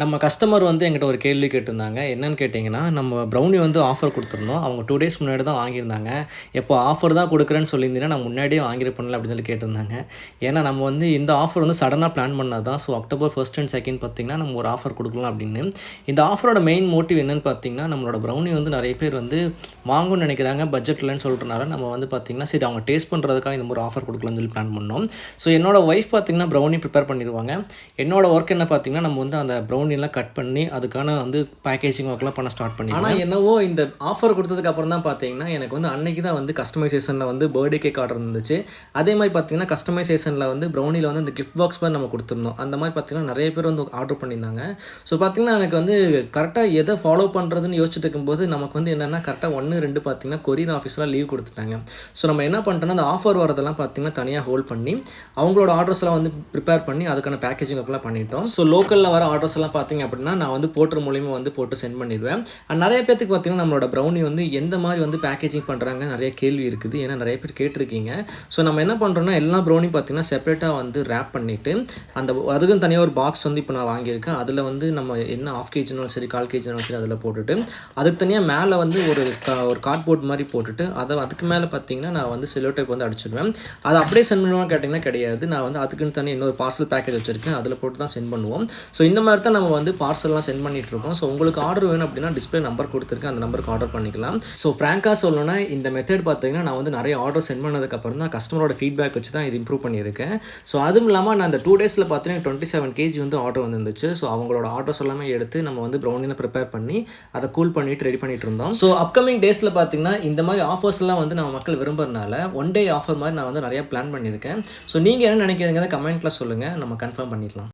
நம்ம கஸ்டமர் வந்து என்கிட்ட ஒரு கேள்வி கேட்டிருந்தாங்க. என்னன்னு கேட்டிங்கன்னா, நம்ம ப்ரௌனி வந்து ஆஃபர் குடுத்துருந்தோம். அவங்க 2 டேஸ் முன்னாடி தான் வாங்கியிருந்தாங்க. எப்போ ஆஃபர் தான் குடுக்குறேன்னு சொல்லியிருந்தீங்கன்னா, நான் முன்னாடியே வாங்கியிருப்பேன்ல அப்படின்னு சொல்லி கேட்டிருந்தாங்க. ஏன்னா நம்ம வந்து இந்த ஆஃபர் வந்து சடனா பிளான் பண்ணது தான். ஸோ அக்டோபர் 1 அண்ட் 2 பார்த்தீங்கன்னா, நம்ம ஒரு ஆஃபர் குடுக்கலாம் அப்படின்னு. இந்த ஆஃபரோட மெயின் மோட்டிவ் என்னன்னு பார்த்தீங்கன்னா, நம்மளோட ப்ரௌனி வந்து நெறைய பேர் வந்து வாங்கணும்னு நெனைக்கிறாங்க. பட்ஜெட் இல்லன்னு சொல்றனால நம்ம வந்து பார்த்தீங்கன்னா, சரி அவங்க டேஸ்ட் பண்ணுறதுக்காக இந்த மாரி ஆஃபர் குடுக்கலாம்னு சொல்லி பிளான் பண்ணோம். ஸோ என்னோட ஒய்ஃப் பார்த்தீங்கன்னா, ப்ரௌனி ப்ரிப்பேர் பண்ணிருவாங்க. என்னோட ஒர்க் என்ன பார்த்தீங்கன்னா, நம்ம வந்து அந்த ப்ரௌனிலாம் கட் பண்ணி அதுக்கான வந்து பேக்கேஜிங் ஒர்க்லாம் பண்ண ஸ்டார்ட் பண்ணிடுவேன். ஆனா என்னவோ இந்த ஆஃபர் குடுத்ததுக்கு அப்புறம் தான் பார்த்தீங்கன்னா, எனக்கு வந்து அன்னைக்கு தான் வந்து கஸ்டமைசேஷன்ல வந்து பர்த்டே கேக் ஆர்டர் இருந்துச்சு. அதே மாரி பார்த்தீங்கன்னா, கஸ்டமைசேஷன்ல வந்து ப்ரௌனில வந்து அந்த கிஃப்ட் பாக்ஸ் மாரி நம்ம குடுத்துருந்தோம். அந்த மாரி பார்த்தீங்கன்னா, நெறைய பேர் வந்து ஆர்டர் பண்ணியிருந்தாங்க. ஸோ பார்த்தீங்கன்னா, எனக்கு வந்து கரெக்ட்டா எத ஃபாலோ பண்ணுறதுன்னு யோசிச்சுட்டு இருக்கும்போது, நமக்கு வந்து என்னன்னா கரெக்ட்டா 1, 2 பார்த்தீங்கன்னா, கொரியர் ஆஃபீஸ்லாம் லீவ் குடுத்துட்டாங்க. ஸோ நம்ம என்ன பண்ணிட்டோம்னா, அந்த ஆஃபர் வரதெல்லாம் பார்த்தீங்கன்னா, தனியா ஹோல்ட் பண்ணி, அவங்களோட ஆர்டர்ஸ்லாம் வந்து ப்ரிப்பேர் பண்ணி, அதுக்கான பேக்கேஜிங் ஒர்க்லாம் பண்ணிட்டோம். ஸோ லோக்கல்ல வர ஆர்டர்ஸ் எல்லாம் பார்த்தீங்க அப்படின்னா, நான் வந்து போர்ட்டர் மூலியமா வந்து போட்டு சென்ட் பண்ணிருவேன். நெறைய பேத்துக்கு பார்த்தீங்கன்னா, நம்மளோட ப்ரௌனி வந்து எந்த மாரி வந்து பேக்கேஜிங் பண்றாங்க நெறைய கேள்வி இருக்குது. ஏன்னா நெறைய பேர் கேட்டிருக்கீங்க. ஸோ நம்ம என்ன பண்றோம்னா, எல்லா ப்ரௌனி பார்த்தீங்கன்னா, செப்பரேட்டா வந்து ராப் பண்ணிட்டு, அதுக்குன்னு தனியா ஒரு பாக்ஸ் வந்து இப்போ நான் வாங்கியிருக்கேன். அதில வந்து நம்ம என்ன 1/2 கேஜினாலும் சரி, 1/4 கேஜினாலும் சரி அதில போட்டுட்டு, அதுக்கு தனியா மேல வந்து ஒரு கார்ட்போர்ட் மாரி போட்டுட்டு, அதுக்கு மேல பார்த்தீங்கன்னா, நான் வந்து செல்லோ டேப் வந்து அடிச்சுடுவேன். அத அப்படியே சென்ட் பண்ணுவான்னு கேட்டீங்கன்னா கிடையாது. நான் வந்து அதுக்குன்னு தனியா இன்னொரு பார்சல் பேக்கேஜ் வச்சிருக்கேன். அதில போட்டு தான் சென்ட் பண்ணுவோம். ஸோ இந்த மாரி தான் நம்ம வந்து பார்சல்லாம் சென்ட் பண்ணிட்டுருக்கோம். ஸோ உங்களுக்கு ஆர்டர் வேணும் அப்படின்னா டிஸ்பிளே நம்பர் குடுத்துருக்கேன். அந்த நம்பருக்கு ஆர்டர் பண்ணிக்கலாம். ஸோ ஃப்ராங்கா சொல்லணும்னா இந்த மெத்தட் பார்த்தீங்கன்னா, நான் வந்து நெறைய ஆர்டர் சென்ட் பண்ணதுக்கப்புறம் தான் கஸ்டமரோட ஃபீட்பேக் வச்சு தான் இது இம்ப்ரூவ் பண்ணியிருக்கேன். ஸோ அதுவும் இல்லாம நான் அந்த 2 டேஸ்ல பார்த்தீங்கன்னா 27 கேஜி வந்து ஆர்டர் வந்துருந்துச்சு. ஸோ அவங்களோட ஆர்டர்ஸ் எல்லாமே எடுத்து நம்ம வந்து ப்ரௌனில ப்ரிப்பேர் பண்ணி அத கூல் பண்ணிட்டு ரெடி பண்ணிட்டு இருந்தோம். ஸோ அப்கமிங் டேஸ்ல பார்த்தீங்கன்னா, இந்த மாரி ஆஃபர்ஸ்லாம் வந்து நம்ம மக்கள் விரும்புறனால ஒன் டே ஆஃபர் மாரி நான் வந்து நெறைய பிளான் பண்ணியிருக்கேன். ஸோ நீங்க என்ன நெனைக்கிறீங்கறத கமெண்ட்ல சொல்லுங்க. நம்ம கன்ஃபார்ம் பண்ணிடலாம்.